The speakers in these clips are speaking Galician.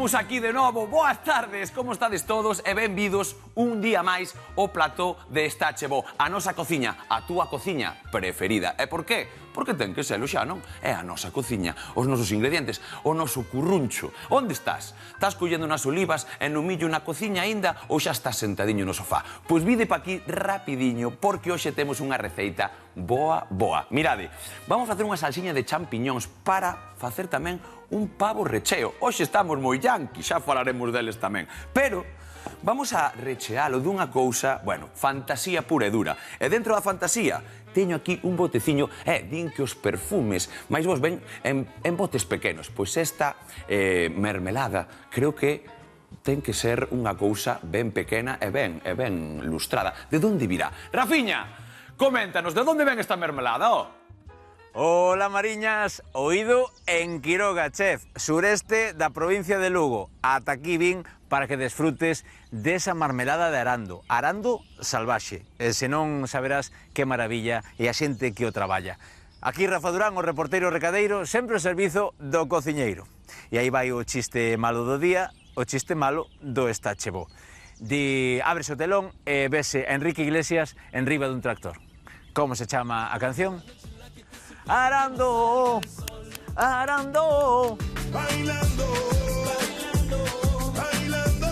Estamos aquí de novo. Boas tardes, como estades todos e benvidos un día máis ao plató de Estache Bo, a nosa cociña, a túa cociña preferida. E por qué? Porque ten que serlo xa, non? É a nosa cociña, os nosos ingredientes, o noso curruncho. Onde estás? Estás collendo nas olivas e no millo na cociña aínda ou xa estás sentadiño no sofá? Pois vide pa aquí rapidiño porque hoxe temos unha receita boa. Mirade, vamos facer unha salsiña de champiñóns para facer tamén un pavo recheo. Hoxe estamos moi yanqui, xa falaremos deles tamén. Pero vamos a rechealo dunha cousa, bueno, fantasía pura e dura. E dentro da fantasía teño aquí un boteciño, din que os perfumes máis vos ven en botes pequenos. Pois esta mermelada creo que ten que ser unha cousa ben pequena e ben lustrada. De onde virá? Rafiña, coméntanos, de onde ven esta mermelada, Hola, Mariñas, oído en Quiroga, chef, sureste da provincia de Lugo. Ata aquí vin para que desfrutes desa marmelada de arando, arando salvaxe. E se non saberás que maravilla e a xente que o traballa. Aquí Rafa Durán, o reporteiro recadeiro, sempre ao servizo do cociñeiro. E aí vai o chiste malo do día, o chiste malo do Estache Bo. Abres o telón e vese a Enrique Iglesias en riba dun tractor. Como se chama a canción? Arando, arando, bailando, bailando, bailando,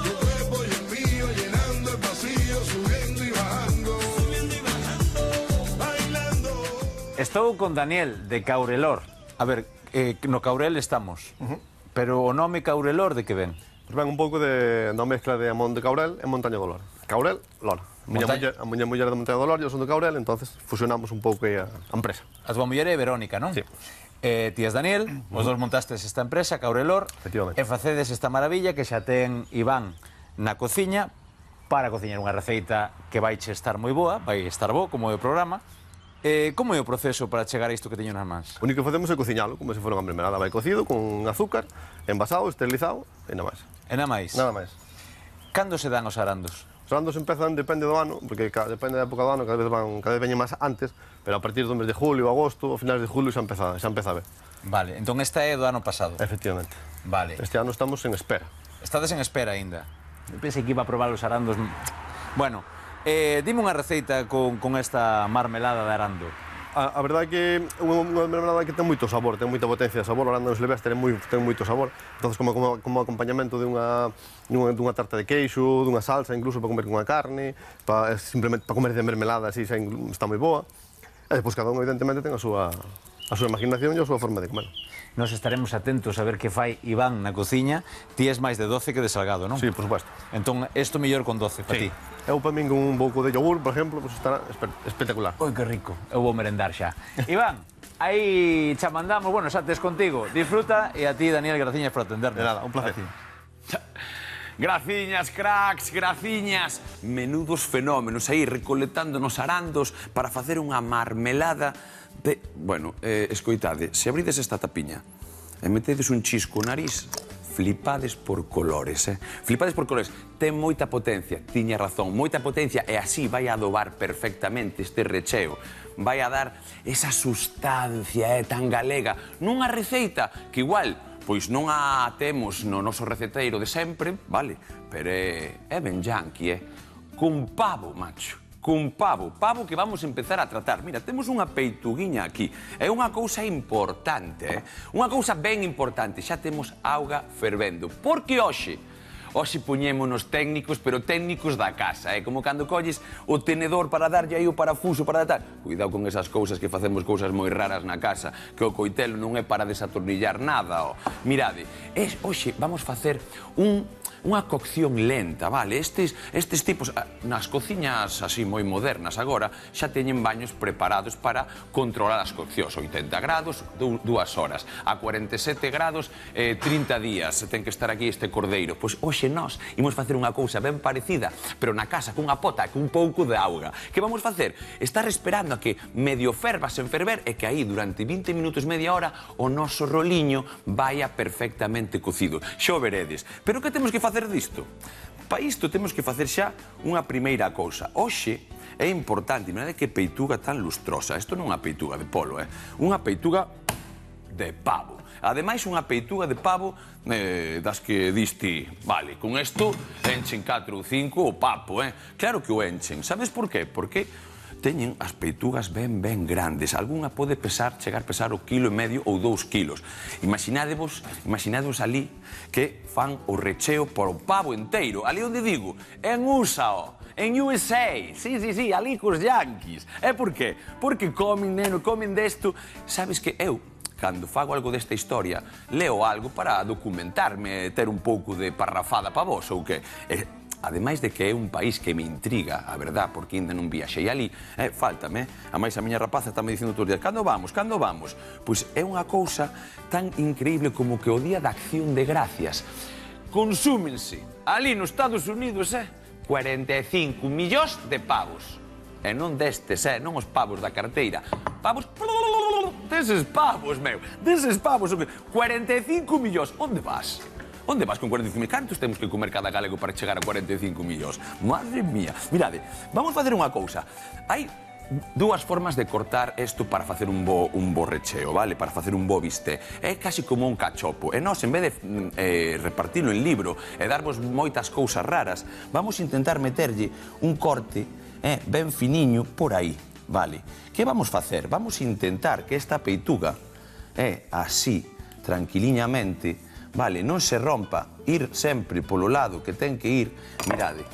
tu cuerpo y el mío llenando el vacío, subiendo y bajando, bailando. Estou con Daniel de Caurelor. A ver, no Caurel estamos, pero o nome Caurelor de que ven? Pues ven un pouco da mezcla de Monte Caurel e Montaña do Lor. Caurel, Lor. A miña muller de Montaña do Lor e eu son do Caurel, entonces fusionamos un pouco a empresa. A túa muller é Verónica, non? Sí. Ti és Daniel, os dos montastes esta empresa, Caurelor, Efectivamente. e facedes esta maravilla que xa ten Iván na cociña para cociñar unha receita que vai estar moi boa, vai estar bo, como é o programa. Como é o proceso para chegar a isto que teño nas mans? O único que facemos é cociñalo, como se fora unha mermelada. Vai cocido, con azúcar, envasado, esterilizado e nada máis. E nada máis? Nada máis. Cando se dan os arandos? Os arandos empezan, depende do ano, porque depende da época do ano, cada vez veñen máis antes, pero a partir do mes de julio, agosto, a finales de julio xa empeza a ver. Vale, entón esta é do ano pasado? Efectivamente. Vale. Este ano estamos en espera. Estades en espera aínda? Eu pensei que iba a probar os arandos. Bueno, dime unha receita con esta marmelada de arando. A verdade é que é unha mermelada que ten moito sabor, ten moita potencia de sabor, o arando silvestre ten moito sabor. Entonces, como acompañamento dunha tarta de queixo, dunha salsa, incluso para comer con unha carne, simplemente para comer de mermelada, así está moi boa. E depois cada un, evidentemente, ten a súa imaginación e a súa forma de comer. Nos estaremos atentos a ver que fai Iván na cociña. Ti és máis de 12 que de salgado, non? Sí, por supuesto. Entón, isto mellor con 12 para ti. Eu para min con un pouco de yogur, por exemplo, pues estará espectacular. Oi, que rico. Eu vou merendar xa. Iván, aí xa mandamos, bueno, xa tes contigo. Disfruta e a ti, Daniel, graciñas por atendernos. De nada, un placer. Graciñas, cracks, graciñas. Menudos fenómenos aí recolectando nos arandos para facer unha marmelada de... Bueno, escoitade, se abrides esta tapiña e metedes un chisco no nariz, flipades por colores, Flipades por colores. Ten moita potencia, tiña razón, moita potencia, e así vai adobar perfectamente este recheo. Vai a dar esa sustancia tan galega nunha receita que igual pois non a temos no noso receteiro de sempre, vale? Pero é ben yanqui, Con pavo, macho. Con pavo que vamos empezar a tratar. Mira, temos unha peituguiña aquí. É unha cousa importante, Unha cousa ben importante. Xa temos auga fervendo. Porque hoxe poñémonos técnicos, pero técnicos da casa, Como cando colles o tenedor para darlle aí o parafuso para tal. Cuidado con esas cousas que facemos cousas moi raras na casa, que o coitelo non é para desatornillar nada, Mirade, hoxe vamos facer unha cocción lenta, vale? Estes tipos, nas cociñas así moi modernas agora, xa teñen baños preparados para controlar as coccións. 80 grados, 2 horas. A 47 grados, 30 días. Ten que estar aquí este cordeiro. Pois hoxe nós imos facer unha cousa ben parecida, pero na casa, cunha pota, cun pouco de auga. Que vamos facer? Estar esperando a que medio ferva sen ferver e que aí, durante 20 minutos, media hora, o noso roliño vaya perfectamente cocido. Xo veredes. Pero que temos que facer disto? Para isto temos que facer xa unha primeira cousa. Hoxe é importante, mirade que peituga tan lustrosa. Isto non é unha peituga de polo, Unha peituga de pavo. Ademais, unha peituga de pavo das que diste, vale, con isto enchen 4 ou 5 o papo, Claro que o enchen. Sabes por qué? Porque teñen as peitugas ben grandes. Algunha pode chegar a pesar 1,5 kg ou 2 kilos. Imaginadevos ali que fan o recheo por o pavo inteiro. Ali onde digo, en USA, en USA. Sí, ali cos yanquis. E por qué? Porque comen, neno, comen desto. Sabes que eu, cando fago algo desta historia, leo algo para documentarme, ter un pouco de parrafada pa vos, ou que? Ademais de que é un país que me intriga, a verdad, porque ainda non viaxei ali, faltame. Ademais, a miña rapaza está me dicindo todos os días, cando vamos? Pois é unha cousa tan increíble como que o Día da Acción de Gracias consúmense ali nos Estados Unidos, 45 millóns de pavos. E non destes, non os pavos da carteira. Pavos... Deses pavos, meu. Deses pavos. 45 millóns. Onde vas? Onde vas con 45 millóns? Cantos temos que comer cada galego para chegar a 45 millóns? Madre mía. Mirade, vamos facer unha cousa. Hai dúas formas de cortar isto para facer un bo recheo, vale? Para facer un bo bisté. É casi como un cachopo. E nós, en vez de repartilo en libro e darvos moitas cousas raras, vamos intentar meterlle un corte ben finiño por aí, vale? Que vamos facer? Vamos intentar que esta peituga así, tranquiliñamente, vale, non se rompa, ir sempre polo lado que ten que ir, mirade,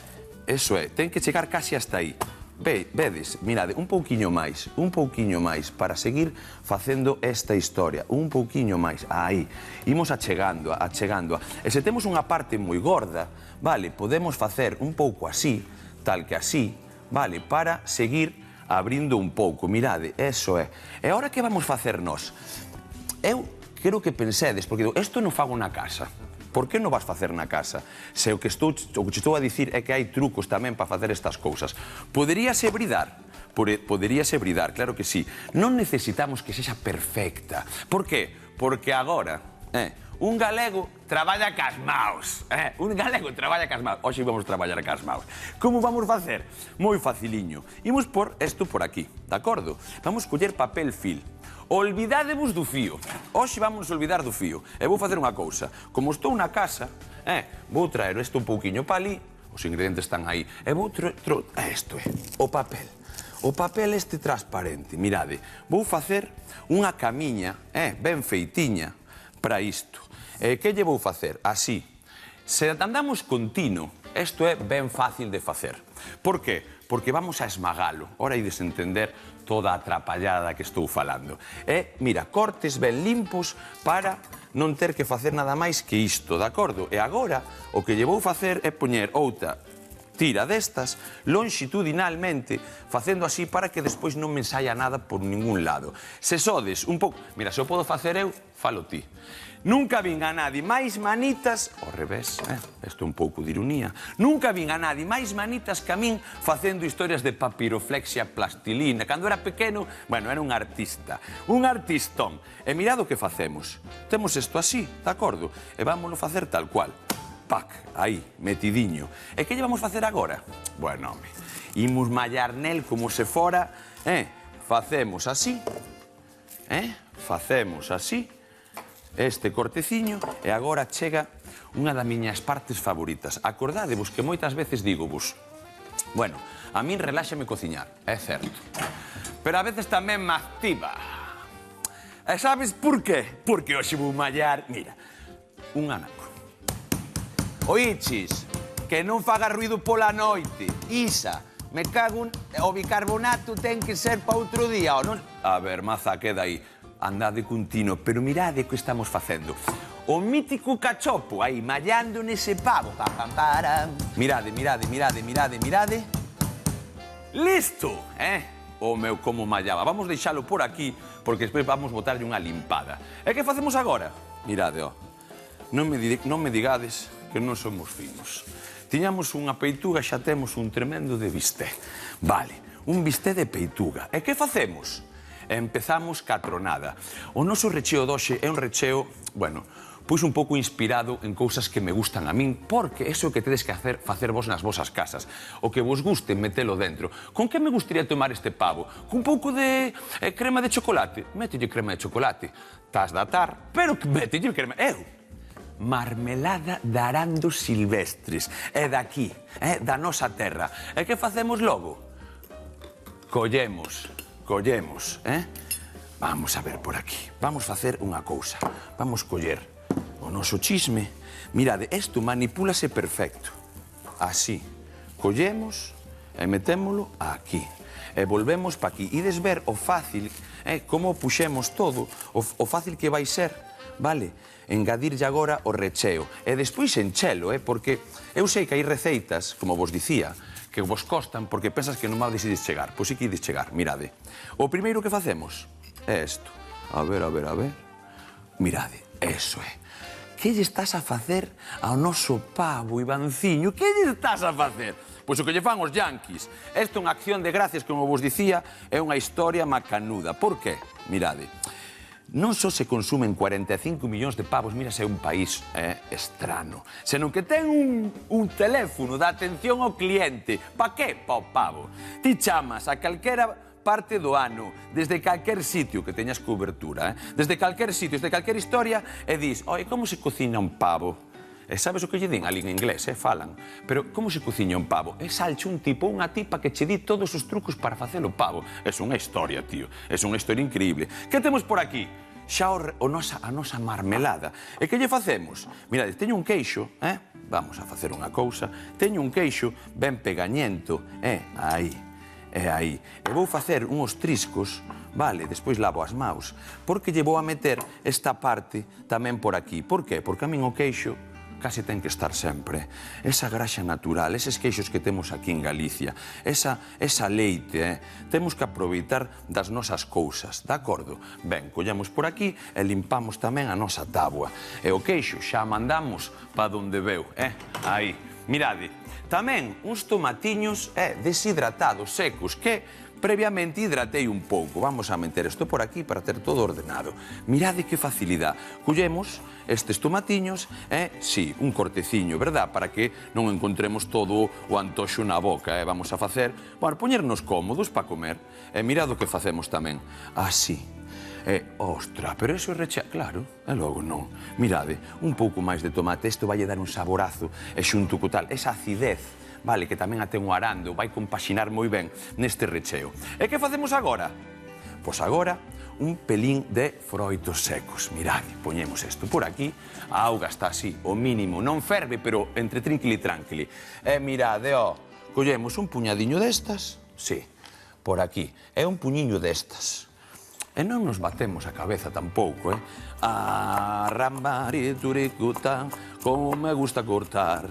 eso é, ten que chegar casi hasta aí. Vedes, mirade, un pouquiño máis, para seguir facendo esta historia, un pouquiño máis, aí, imos achegando. E se temos unha parte moi gorda, vale, podemos facer un pouco así, tal que así, vale, para seguir abrindo un pouco, mirade, eso é. E agora que vamos facer nós? Eu quero que pensedes, porque isto non fago na casa. Por que non vas facer na casa? Se o que estou a dicir é que hai trucos tamén para facer estas cousas. Poderíase bridar, claro que sí. Non necesitamos que sexa perfecta. Por qué? Porque agora, un galego traballa cas maus. Hoxe vamos traballar cas maus. Como vamos facer? Moi faciliño. Imos por isto por aquí, de acordo? Vamos coller papel fil. Olvidádevos do fío. Hoxe vamos olvidar do fío. E vou facer unha cousa. Como estou na casa, vou traer isto un pouquiño para ali, os ingredientes están aí, e vou isto é, o papel. O papel este transparente, mirade. Vou facer unha camiña, ben feitiña, para isto. Que lle vou facer? Así. Se andamos continuo, isto é ben fácil de facer. Por qué? Porque vamos a esmagalo. Ora ides entender toda a atrapallada que estou falando. Mira, cortes ben limpos para non ter que facer nada máis que isto, de acordo? E agora, o que lle vou facer é poñer outra tira destas longitudinalmente, facendo así para que despois non me ensaia nada por ningún lado. Se sodes un pouco... Mira, se o podo facer eu, falo ti. Nunca vin a nadie máis manitas, ao revés, isto é un pouco de ironía, nunca vin a nadie máis manitas que a min facendo historias de papiroflexia plastilina. Cando era pequeno, bueno, era un artista, un artistón. E mirad o que facemos. Temos isto así, de acordo? E vámonos facer tal cual. Pac, aí, metidiño. E que lle vamos facer agora? Bueno, home, imos mallar nel como se fora, facemos así, este corteciño, e agora chega unha das miñas partes favoritas. Acordádevos que moitas veces dígovos, bueno, a min reláxame cociñar, é certo, pero a veces tamén me activa. E sabes por qué? Porque hoxe vou mallar, mira, un anaco. Oiches, que non faga ruido pola noite. Isa, me cago o bicarbonato ten que ser pa outro día, ou non? A ver, maza, queda aí. Andade continuo, pero mirade o que estamos facendo. O mítico cachopo, aí, mallando nese pavo. Mirade. Listo, O meu, como mallaba. Vamos deixalo por aquí, porque despois vamos botarlle unha limpada. E que facemos agora? Mirade, non me digades que non somos finos. Tiñamos unha peituga, xa temos un tremendo de bisté. Vale, un bisté de peituga. E que facemos? Empezamos ca tronada. O noso recheo doxe é un recheo, bueno, pois un pouco inspirado en cousas que me gustan a min, porque eso é o que tedes que facer vos nas vosas casas. O que vos guste, metelo dentro. Con que me gustaría tomar este pavo? Con un pouco de crema de chocolate? Mételle crema de chocolate. Tás de atar, pero mételle crema... Marmelada de arandos silvestres. É daqui, da nosa terra. E que facemos logo? Collemos. Vamos a ver por aquí. Vamos facer unha cousa. Vamos coller o noso chisme. Mirade, isto manipúlase perfecto. Así. Collemos e metémolo aquí. E volvemos pa aquí. Ides ver o fácil, como puxemos todo, o fácil que vai ser, vale? Engadirlle agora o recheo. E despois enchelo, porque eu sei que hai receitas, como vos dicía, que vos costan porque pensas que non vades ides chegar. Pois sí que ides chegar, mirade. O primeiro que facemos é isto. A ver. Mirade, eso é. Que lle estás a facer ao noso pavo, Ivanciño? Que lle estás a facer? Pois o que lle fan os yanquis. Isto é unha acción de gracias, como vos dicía, é unha historia macanuda. Por qué? Mirade, non só se consumen 45 millóns de pavos, mira se é un país estrano, senón que ten un teléfono de atención ao cliente. Pa que? Pa o pavo. Ti chamas a calquera parte do ano, desde calquer sitio que teñas cobertura, desde calquer sitio, desde calquer historia, e dis, oi, como se cociña un pavo? E sabes o que lle din? Ali en inglés, falan. Pero como se cociña un pavo? É salche un tipo, unha tipa que che di todos os trucos para facer o pavo. É unha historia, tío. É unha historia increíble. Que temos por aquí? Xa a nosa marmelada. E que lle facemos? Mirade, teño un queixo, vamos a facer unha cousa. Teño un queixo ben pegañento, aí. E vou facer uns triscos, vale, despois lavo as maus, porque lle vou a meter esta parte tamén por aquí. Por qué? Porque a min o queixo case ten que estar sempre. Esa graxa natural, eses queixos que temos aquí en Galicia, esa leite, temos que aproveitar das nosas cousas, de acordo? Ben, collemos por aquí e limpamos tamén a nosa táboa. E o queixo xa mandamos pa donde veu, aí. Mirade, tamén uns tomatiños deshidratados, secos, que previamente hidratei un pouco. Vamos a meter isto por aquí para ter todo ordenado. Mirade que facilidade. Collemos estes tomatiños, sí, un corteciño, verdad? Para que non encontremos todo o antoxo na boca, vamos a facer, para poñernos cómodos para comer. E mirade o que facemos tamén. Así. Ostra, pero eso é recheado, claro, e logo non. Mirade, un pouco máis de tomate, isto vai dar un saborazo, e xunto co tal, esa acidez, vale, que tamén a ten o arando, vai compaxinar moi ben neste recheo. E que facemos agora? Pois agora, un pelín de froitos secos. Mirade, poñemos isto por aquí, a auga está así, o mínimo, non ferve, pero entre trinquili e tranquili. E mirade, collemos un puñadiño destas, sí, por aquí, e un puñiño destas. E non nos batemos a cabeza tampouco, Arrambarituricuta, como me gusta cortar.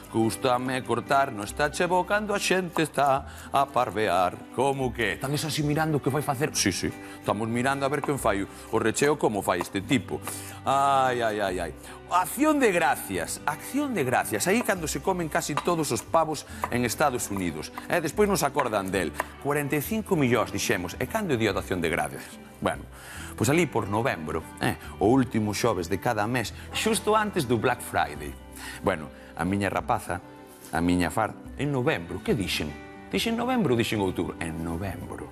Gústame cortar, non está che bo cando a xente está a parvear. Como que? Estades así mirando o que vai facer? Sí, estamos mirando a ver quen fai o recheo, como fai este tipo. Ai. Acción de gracias, aí cando se comen casi todos os pavos en Estados Unidos. Despois nos acordan del. 45 millóns, dixemos. E cando é o día de acción de gracias? Bueno, pois ali por novembro, o último xoves de cada mes, xusto antes do Black Friday. Bueno, a miña rapaza, a miña far, en novembro, que dixen? Dixen novembro ou dixen outubro? En novembro.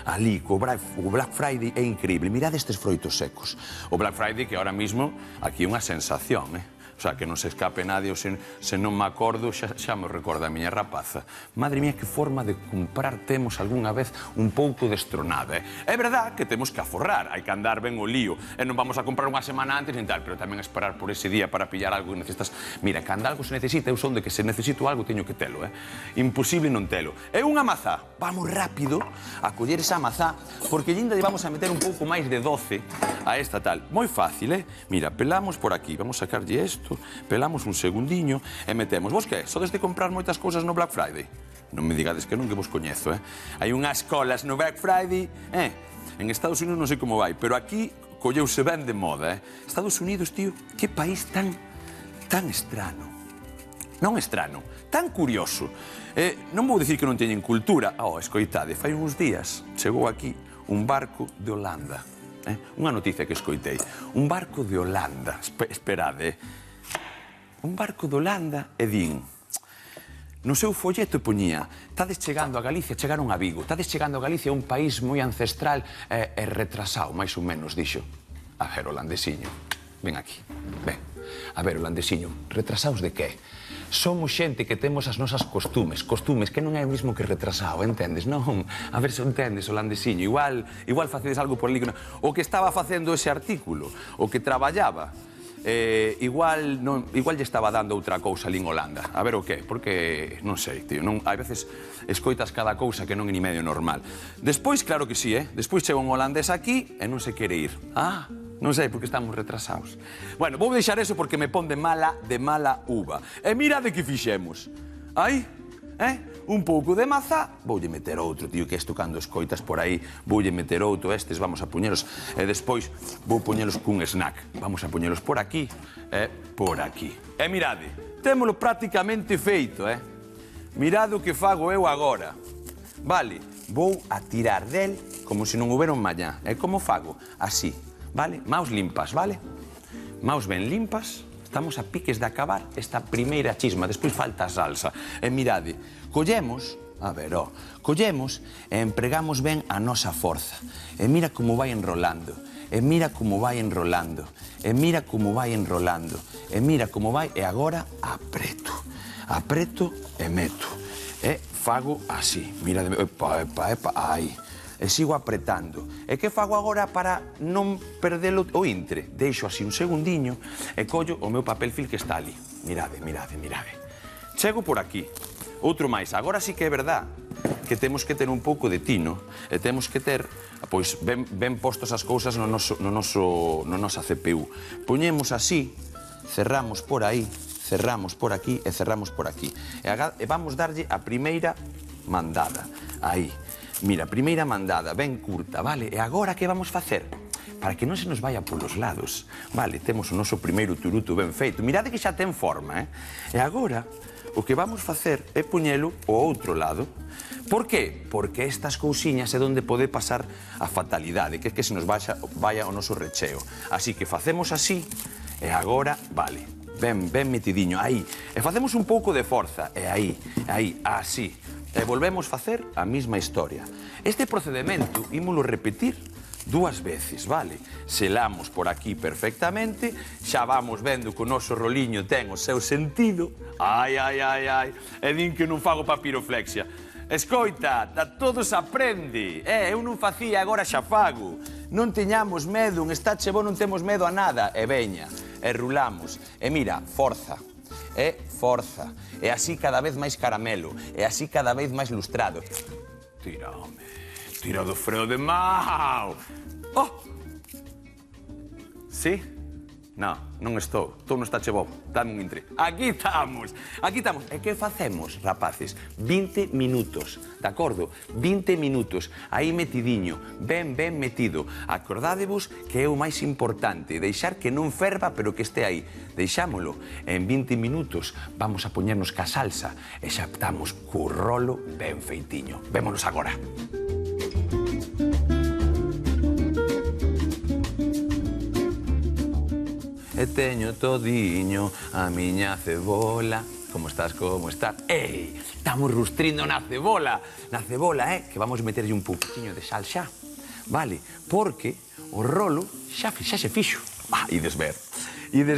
Ali, o Black Friday é increíble. Mirad estes froitos secos. O Black Friday, que ahora mismo, aquí é unha sensación, O sea, que non se escape nadie, ou se non me acordo, xa me recorda a miña rapaza. Madre mía, que forma de comprar temos algunha vez un pouco destronada, É verdad que temos que aforrar, hai que andar ben o lío, e non vamos a comprar unha semana antes nin tal, pero tamén esperar por ese día para pillar algo que necesitas. Mira, cando algo se necesita, eu son de que se necesito algo, teño que telo, Imposible non telo. E unha mazá, vamos rápido a coller esa mazá, porque ainda lle vamos a meter un pouco máis de 12 a esta tal. Moi fácil, Mira, pelamos por aquí, vamos a sacarlle isto, pelamos un segundiño e metemos. Vos que? Sodes de comprar moitas cousas no Black Friday? Non me digades que non, que vos coñezo, Hai unhas colas no Black Friday, En Estados Unidos non sei como vai, pero aquí colleuse ben de moda, Estados Unidos, tío, que país tan estrano. Non estrano, tan curioso. Non vou dicir que non teñen cultura. Escoitade, fai uns días chegou aquí un barco de Holanda. Unha noticia que escoitei. Un barco de Holanda, esperade, un barco de Holanda e din, no seu folleto poñía, tades chegando a Galicia, chegaron a Vigo, tades chegando a Galicia, un país moi ancestral e retrasado, máis ou menos, dixo. A ver, holandesiño, ven aquí, ven. A ver, holandesiño, retrasados de que? Somos xente que temos as nosas costumes que non é o mismo que retrasado, entendes? Non, a ver se entendes, holandesiño, igual facedes algo por ali, o que estaba facendo ese artículo, o que traballaba, igual lle estaba dando outra cousa ali en Holanda. A ver o que? Porque, non sei, tío, a veces escoitas cada cousa que non é ni medio normal. Despois, claro que sí, despois chega un holandés aquí e non se quere ir. Non sei, porque estamos retrasados. Bueno, vou deixar eso porque me pon de mala uva. E mirade que fixemos. Aí, un pouco de maza, voulle meter outro, tío, que isto cando escoitas por aí, voulle meter outro, estes vamos a poñelos, e despois vou poñelos cun snack. Vamos a poñelos por aquí e por aquí. E mirade, témolo prácticamente feito, Mirade o que fago eu agora. Vale, vou a tirar del como se non houbera un mañá. E como fago? Así. Vale? Maus limpas, vale? Maus ben limpas, estamos a piques de acabar esta primeira chisma, despois falta a salsa. E mirade, collemos, collemos e empregamos ben a nosa forza. E mira como vai enrolando, e mira como vai enrolando, e mira como vai enrolando, e mira como vai, e agora apreto e meto. E fago así, mirade, epa, aí. E sigo apretando. E que fago agora para non perder o intre? Deixo así un segundiño e collo o meu papel film que está ali. Mirade. Chego por aquí. Outro máis. Agora sí que é verdad que temos que ter un pouco de tino e temos que ter, pois, ben postos as cousas no nosa CPU. Poñemos así, cerramos por aí, cerramos por aquí e cerramos por aquí. E vamos darlle a primeira mandada. Aí. Mira, primeira mandada, ben curta, vale? E agora que vamos facer? Para que non se nos vaya polos lados, vale? Temos o noso primeiro turuto ben feito. Mirade que xa ten forma, E agora, o que vamos facer é poñelo ao outro lado. Por qué? Porque estas cousiñas é onde pode pasar a fatalidade, que é que se nos vaya o noso recheo. Así que facemos así, e agora, vale, ben metidiño, aí. E facemos un pouco de forza, e aí, así. E volvemos facer a mesma historia. Este procedimento ímolo repetir 2 veces, vale? Selamos por aquí perfectamente, xa vamos vendo que o noso roliño ten o seu sentido. Ai, e din que non fago papiroflexia. Escoita, da todos aprende. Eu non facía, agora xa fago. Non teñamos medo, en Estache Bo non temos medo a nada. E veña, e rulamos. E mira, forza. E forza, e así cada vez máis caramelo, e así cada vez máis lustrado. Tira do freo de mau. Sí? Non estou no Estache Bo, dame un intre. Aquí estamos. E que facemos, rapaces? 20 minutos, de acordo? 20 minutos, aí metidiño, ben metido. Acordádevos que é o máis importante, deixar que non ferva, pero que este aí. Deixámolo, en 20 minutos vamos a poñernos ca salsa e xa estamos co rolo ben feitiño. Vémonos agora. E teño todiño a miña cebola. Como estás? Ei, estamos rustrindo na cebola, que vamos meterlle un pouquiño de sal xa, vale? Porque o rolo xa se fixo. Ides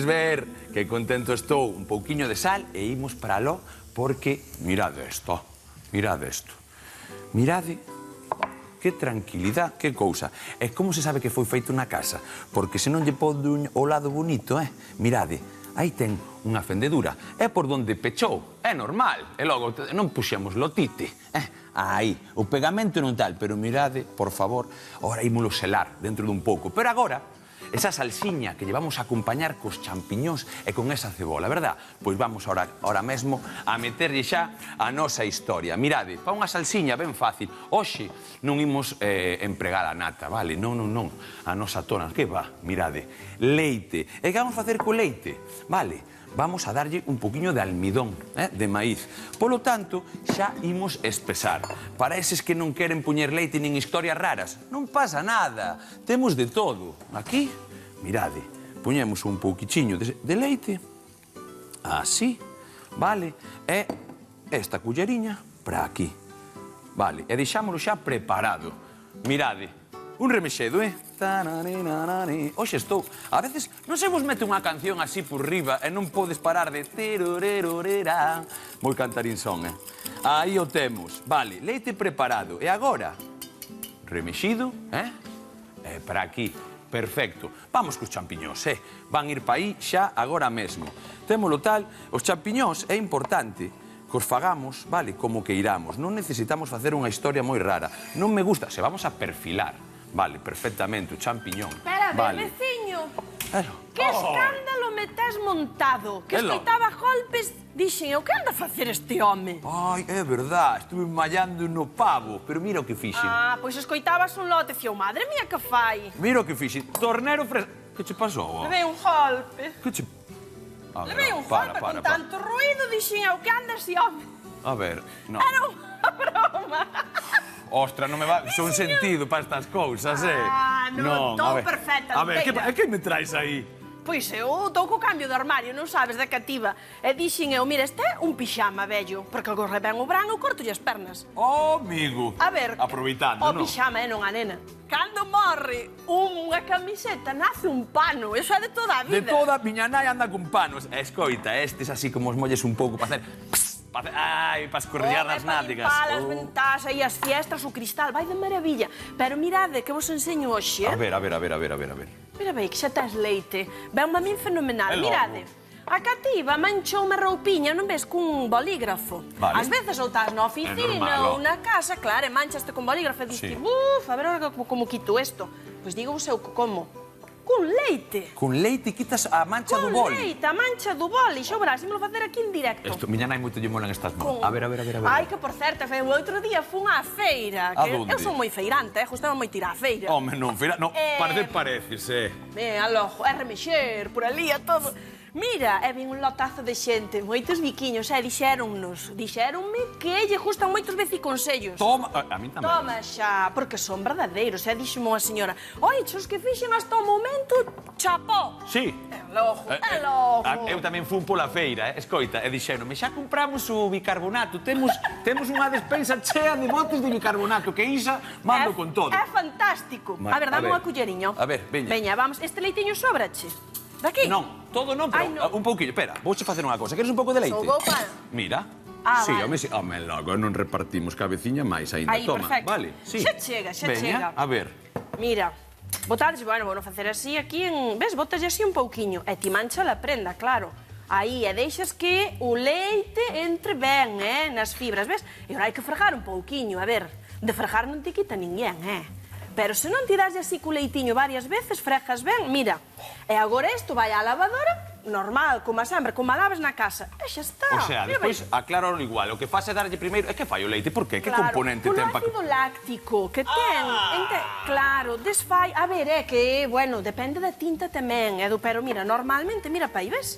ver que contento estou, un pouquiño de sal e imos para aló, porque mirade isto. Mirade que tranquilidade, que cousa. E como se sabe que foi feito na casa? Porque se non lle pode o lado bonito, mirade, aí ten unha fendedura. É por donde pechou, é normal. E logo non puxemos lotite. Aí, o pegamento non tal, pero mirade, por favor, ora ímolo selar dentro dun pouco. Pero agora, esa salsiña que llevamos a acompañar cos champiñóns e con esa cebola, verdad? Pois vamos ahora mesmo a meterlle xa a nosa historia. Mirade, pa unha salsiña ben fácil. Hoxe non imos empregar a nata, vale? Non. A nosa tona, que va? Mirade, leite. E que vamos facer co leite? Vale, vamos a darlle un poquinho de almidón, de maíz. Polo tanto, xa imos espesar. Para eses que non queren puñer leite nin historias raras, non pasa nada. Temos de todo. Aquí, mirade, puñemos un pouquichiño de leite, así, vale, e esta culleriña para aquí. Vale, e deixámoslo xa preparado. Mirade, un remexedo, Oxe estou... A veces non se vos mete unha canción así por riba e non podes parar de... Terorerorera. Moi cantarín son, Aí o temos. Vale, leite preparado. E agora, remexido, E para aquí. Perfecto. Vamos cos champiñóns, Van ir para aí xa agora mesmo. Témolo tal, os champiñóns é importante que os fagamos, vale, como que iramos. Non necesitamos facer unha historia moi rara. Non me gusta, se vamos a perfilar. Vale, perfectamente, o champiñón. Espera, vale. veciño. Claro. Que escándalo me tes montado. Que escoitaba golpes. Dixen, o que anda a facer este home? Ai, é verdad, estuve mallando no pavo, pero mira o que fixen. Ah, pois escoitabas un lote, fio, madre mía, que fai? Mira o que fixen, tornero fresco. Que che pasou? Levei un golpe. Que che... Levei un golpe con tanto ruido, dixen, o que anda este home? A ver, non. Era unha broma. Ostra, non me va... Son sentido para estas cousas, Ah, non, todo a ver. perfecta, A ver, inteira. que me traes aí? Pois eu estou co cambio de armario, non sabes, da cativa. E dixen eu, mira, este é un pixama vello, porque algo rebén o brán, eu cortolle as pernas. Oh, amigo. A ver, aproveitando, o non? pixama, non a nena. Cando morre unha camiseta, nace un pano, eso é de toda a vida. De toda a miña nai anda con panos. E escoita, estes así como os molles un pouco para hacer... Ai, para escorrear as nádegas. Para as ventás, aí as fiestas, o cristal, vai de maravilla. Pero mirade, que vos enseño hoxe. A ver. Mira bem, que xa tes leite. Ven-me a min fenomenal. É logo. Mirade, a cativa manchoume a roupiña, non ves, cun bolígrafo. Vale. Ás veces ou estás na É oficina normal, ou na casa, claro, e manchaste con bolígrafo e Sí. dices, a ver ahora como quito isto. Pois digo o seu como. Cun leite. Con leite quitas a mancha do Con boli. leite, a mancha do boli. Xa verás, ímolo facer aquí en directo. Isto, miña nai moito lle molan estas mãos. Con- A ver. Ai, que por certo, o outro día fun á feira. A Que donde? eu son moi feirante, gustaba moito ir á feira. Home, non, feira... Non, Eh, pareces, Alojo, é remexer, por ali, a todo. Mira, é vin un lotazo de xente, moitos biquiños, dixéronme que lle gustan moitos veciconsellos. Toma... A mí tamén. Toma xa, porque son verdadeiros, dixome unha señora. Oi, os que fixen hasta o momento, chapó. Sí. É logo. Eu tamén fun pola feira, escoita, e dixéronme, xa compramos o bicarbonato, temos unha despensa chea de botes de bicarbonato, que isa mando con todo. É fantástico. Ma- A ver, a dame ver. unha culleriño. A ver, veña. Veña, vamos, este leiteño sobrache. Daqui? Non, todo non, pero Ai, non. un pouquinho. Espera, vouche facer unha cousa. Queres un pouco de leite? Sou boa. Mira. Ah, sí, vale. home, sí. Home, logo non repartimos cabeciña máis aínda. Aí, Toma, perfecto. vale. Sí. Xa chega, xa Veña, chega. a ver. Mira, botarlle, bueno, vou facer así aquí en... Ves, botaslle así un pouquiño. E ti mancha a prenda, claro. Aí, e deixas que o leite entre ben, nas fibras, ves? E agora hai que fregar un pouquiño, a ver. De fregar non te quita ninguén, Pero se non ti daslle así co leitiño varias veces, fregas ben, mira. E agora isto vai á lavadora, normal, como sempre, como a lavas na casa. E xa está. O sea, Mira, despois ben. acláralo igual. O que faz é darlle primeiro... É que fai o leite? Por qué? Que componente polo ten pa... ácido láctico que ten, claro, desfai, a ver, é que, bueno, depende da tinta tamén, pero mira, normalmente, mira pa aí, ves?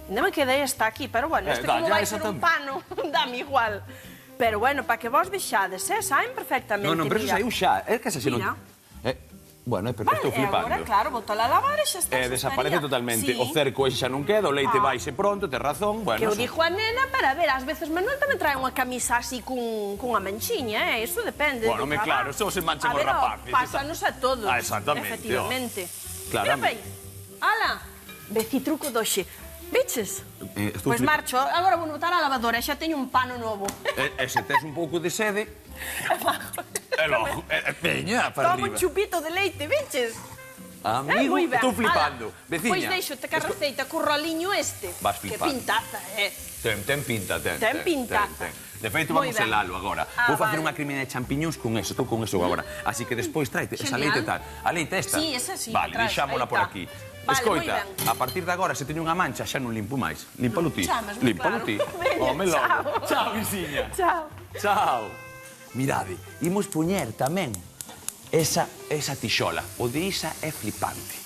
Non me quedei hasta aquí, pero bueno, este como dá, vai esa ser un tamén. pano, dame igual. Pero bueno, para que vos vexades, saen perfectamente, Non, pero eso mira. saiu xa. É que se non... Mira. Bueno, pero Vale, estou e flipando. agora, claro, botala a lavar e xa está. xa Desaparece estaría. totalmente. Sí. O cerco ese xa non queda, o leite vaise pronto, tes razón. Bueno, Que eu eso- dixo a nena para ver, ás veces Manuel tamén trae unha camisa así cunha manchiña, Iso depende. Bueno, do me traballo. claro, só se manchan A os ver, rapaces, pásanos a todos. Ah, exactamente, Efectivamente. Claramente. Mira pa aí. Ala, veci truco doxe. Viches? estou Pois flip- marcho, agora vou botar a lavadora, xa teño un pano novo. E se tes un pouco de sede... E logo, veña, para Toma un arriba. chupito de leite, viches? Amigo, moi ben. estou flipando. Ala, Veciña. Pois deixo-te que a receita co roliño este. Vas Que flipando. pintaza, Ten pinta, ten. Ten pintaza. De feito, Moi vamos ben. helalo agora. Ah, Vou facer vale. unha cremina de champiñóns con eso, estou con eso agora. Así que despois traite esa Genial. leite tal. A leite esta? Sí, esa sí, Vale, atrás, deixámola aí por está. aquí. Vale, Escoita, moi ben. a partir de agora, se teño unha mancha, xa non limpo máis. Límpalo ti. Chamas, moi Límpalo claro. ti. Veña, Home, logo. chao. Chao, viciña. Chao. Chao. Mirade, imos poñer tamén esa tixola. O de Isa é flipante.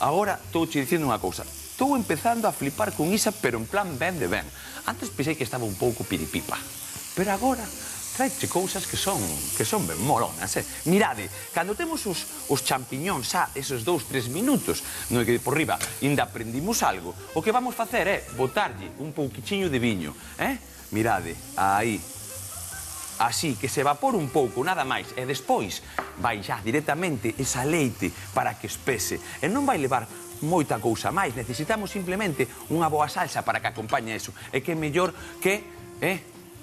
Agora, estou che dicindo unha cousa. Estou empezando a flipar con Isa, pero en plan ben de ben. Antes pensei que estaba un pouco piripipa, pero agora traeche cousas que son ben molonas, Mirade, cando temos os champiñóns xa esos 2-3 minutos, no que por riba ainda aprendimos algo, o que vamos facer é botarlle un pouquichiño de viño, Mirade, aí, así, que se evapore un pouco, nada máis, e despois vai xa directamente esa leite para que espese, e non vai levar moita cousa máis, necesitamos simplemente unha boa salsa para que acompañe eso, e que mellor que,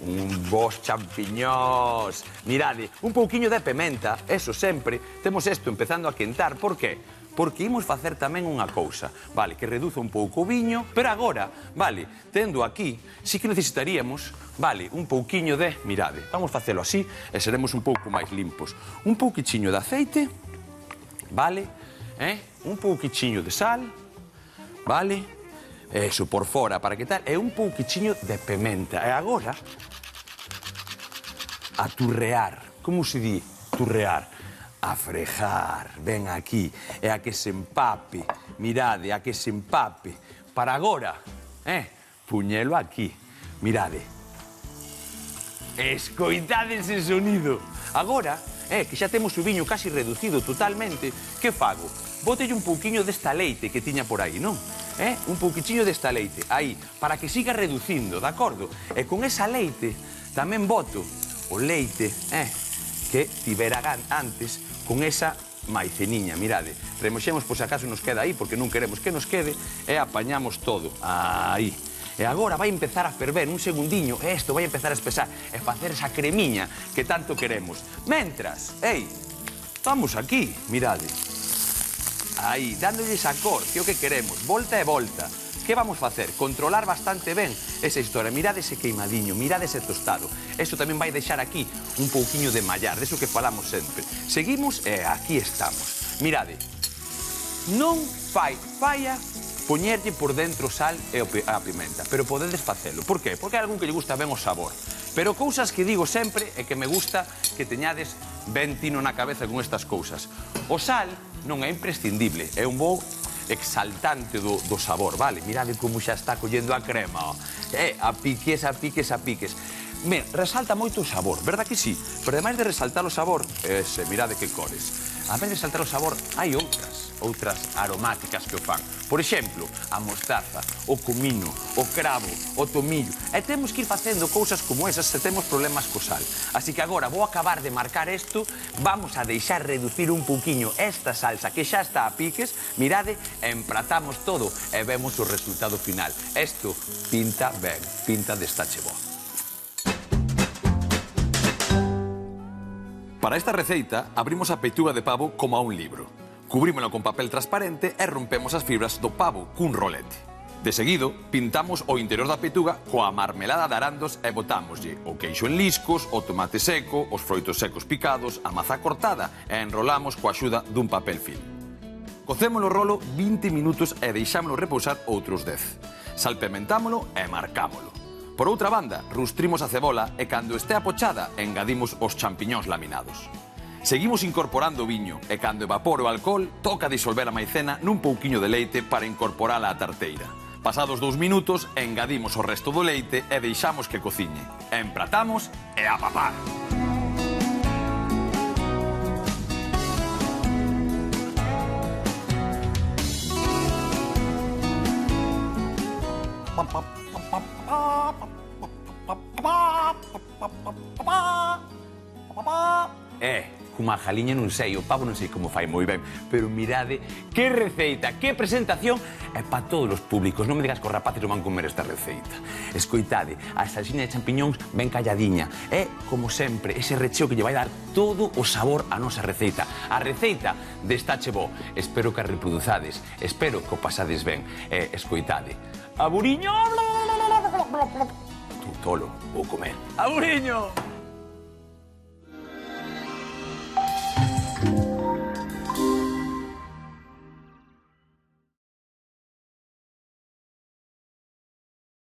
un bos champiñós. Mirade, un pouquiño de pementa, eso sempre, temos isto empezando a quentar, por qué? Porque imos facer tamén unha cousa, vale, que reduza un pouco o viño, pero agora, vale, tendo aquí, sí que necesitaríamos, vale, un pouquiño de, mirade, vamos facelo así e seremos un pouco máis limpos. Un pouquichiño de aceite, vale, un pouquichiño de sal, vale, eso por fora, para que tal, e un pouquichiño de pementa. E agora, a turrear, como se di turrear? A frejar, ven aquí, e a que se empape, mirade, a que se empape, para agora, puñelo aquí, mirade. Escoitade ese sonido. Agora, que xa temos o viño casi reducido totalmente, que fago? Bótelle un pouquiño desta leite que tiña por aí, non? Un pouquichiño desta leite, aí, para que siga reducindo, de acordo? E con esa leite tamén boto o leite, que tivera antes con esa maiceniña, mirade. Remoxemos por se acaso nos queda aí, porque non queremos que nos quede, e apañamos todo, aí. E agora vai empezar a ferver un segundiño, e isto vai empezar a espesar, e facer esa cremiña que tanto queremos. Mentras, vamos aquí, mirade. Aí, dándolle esa cor, que é o que queremos, volta e volta. Que vamos facer? Controlar bastante ben esa historia. Mirade ese queimadinho, mirade ese tostado. Eso tamén vai deixar aquí un pouquiño de mallar, deso que falamos sempre. Seguimos e aquí estamos. Mirade, non fai falla poñerlle por dentro sal e a pimenta, pero podedes facelo. Por qué? Porque hai algún que lle gusta ben o sabor. Pero cousas que digo sempre é que me gusta que teñades ben tino na cabeza con estas cousas. O sal non é imprescindible, é un bo exaltante do sabor, vale? Mirade como xa está collendo a crema, a piques, a piques, a piques. Resalta moito o sabor, verdad que sí? Pero ademais de resaltar o sabor, mirade que cores. A vez de resaltar o sabor, hai outras aromáticas que o fan. Por exemplo, a mostaza, o comino, o cravo, o tomillo. E temos que ir facendo cousas como esas se temos problemas co sal. Así que agora vou acabar de marcar isto, vamos a deixar reducir un pouquiño esta salsa que xa está a piques, mirade, empratamos todo e vemos o resultado final. Isto pinta ben, pinta de estache bo. Para esta receita, abrimos a pechuga de pavo como a un libro. Cubrímolo con papel transparente e rompemos as fibras do pavo cun rolete. De seguido, pintamos o interior da pechuga coa marmelada de arandos e botámoslle o queixo en liscos, o tomate seco, os froitos secos picados, a maza cortada e enrolamos coa axuda dun papel film. Cocémolo o rolo 20 minutos e deixámolo repousar outros 10. Salpementámolo e marcámolo. Por outra banda, rustrimos a cebola e cando este apochada, engadimos os champiñóns laminados. Seguimos incorporando o viño e cando evapore o alcohol, toca disolver a maicena nun pouquiño de leite para incorporala á tarteira. Pasados 2 minutos, engadimos o resto do leite e deixamos que cociñe. Empratamos e a papar. Cunha jaliña non sei, o pavo non sei como fai moi ben, pero mirade que receita, que presentación, é para todos os públicos, non me digas que os rapaces non van comer esta receita. Escoitade, a salsiña de champiñóns ben calladiña, é, como sempre, ese recheo que lle vai dar todo o sabor á nosa receita. A receita de Estache Bo, espero que a reproduzades, espero que o pasades ben, escoitade. Aburiño! Tú, tolo, vou comer. Aburiño!